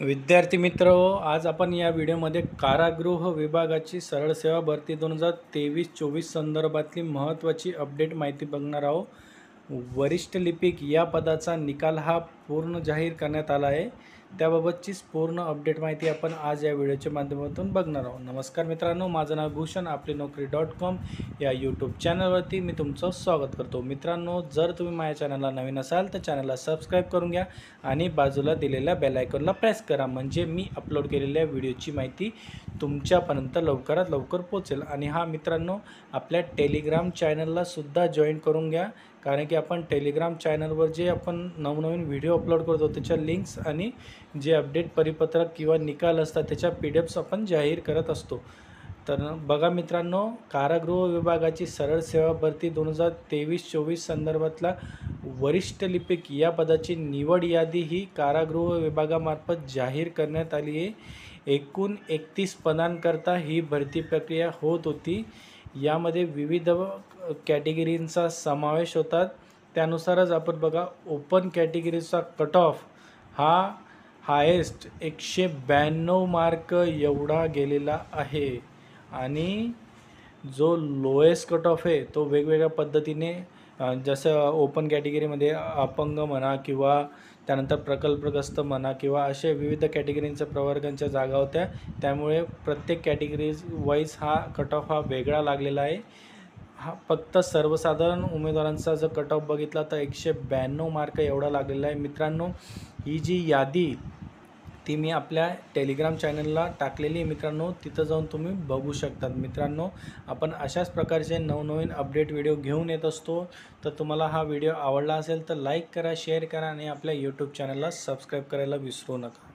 विद्यार्थी मित्र आज आपण या व्हिडिओमध्ये कारागृह विभागाची सरळ सेवा भरती 2023-24 संदर्भातली महत्त्वाची अपडेट माहिती बघणार आहोत। वरिष्ठ लिपिक या पदाचा निकाल हा पूर्ण जाहीर करण्यात आला आहे। त्याबाबतचीच पूर्ण अपडेट माहिती आपण आज या व्हिडिओच्या माध्यमातून बघणार आहोत। नमस्कार मित्रांनो, माझं नाव भूषण, आपली नोकरी.com या यूट्यूब चॅनलवरती मी तुमचं स्वागत करतो। मित्रांनो, जर तुम्ही माझ्या चॅनलला नवीन असाल तर चॅनलला सबस्क्राईब करून घ्या आणि बाजूला दिलेल्या बेल आयकॉनला प्रेस करा, म्हणजे मी अपलोड केलेल्या व्हिडिओची माहिती तुमच्यापर्यंत लवकरात लवकर पोहोचेल। आणि हा मित्रांनो, आपल्या टेलिग्राम चॅनलला सुद्धा जॉईन करून घ्या, कारण की आपण टेलिग्राम चॅनलवर जे आपण नवनवीन व्हिडिओ अपलोड करतो त्याच्या लिंक्स आणि जे अपडेट परिपत्रक किंवा निकाल असतात त्याच्या PDFs आपण जाहीर करत असतो। तर बघा मित्रांनो, कारागृह विभागाची सरळ सेवा भरती 2023-24 संदर्भातला वरिष्ठ लिपिक या पदाची निवड यादी ही कारागृह विभागामार्फत जाहीर करण्यात आली आहे। एकूण 31 पदांकरता ही भरती प्रक्रिया होत होती। यामध्ये विविध कॅटेगरींचा समावेश होतात। त्यानुसारच आपण बघा, ओपन कॅटेगरीचा कट ऑफ हा हायेस्ट 192 मार्क एवढा गेलेला आहे आणि जो लोएस्ट कट ऑफ आहे तो वेगवेगळ्या पद्धतीने जसं ओपन कॅटेगरीमध्ये अपंग म्हणा किंवा त्यानंतर प्रकल्पग्रस्त म्हणा किंवा असे विविध कॅटेगरींच्या प्रवर्गांच्या जागा होत्या, त्यामुळे प्रत्येक कॅटेगरीज वाईज हा कट ऑफ हा वेगळा लागलेला आहे। हा फक्त सर्वसाधारण उमेदवारांचा जर कट ऑफ बघितला तर 192 मार्क एवढा लागलेला आहे। मित्रांनो, ही जी यादी ती मी आपल्या टेलिग्राम चॅनलला टाकलेली आहे मित्रांनो, तिथं जाऊन तुम्ही बघू शकतात। मित्रांनो, आपण अशाच प्रकारचे नवनवीन अपडेट व्हिडिओ घेऊन येत असतो। तर तुम्हाला हा व्हिडिओ आवडला असेल तर लाईक करा, शेअर करा आणि आपल्या यूट्यूब चॅनलला सबस्क्राईब करायला विसरू नका।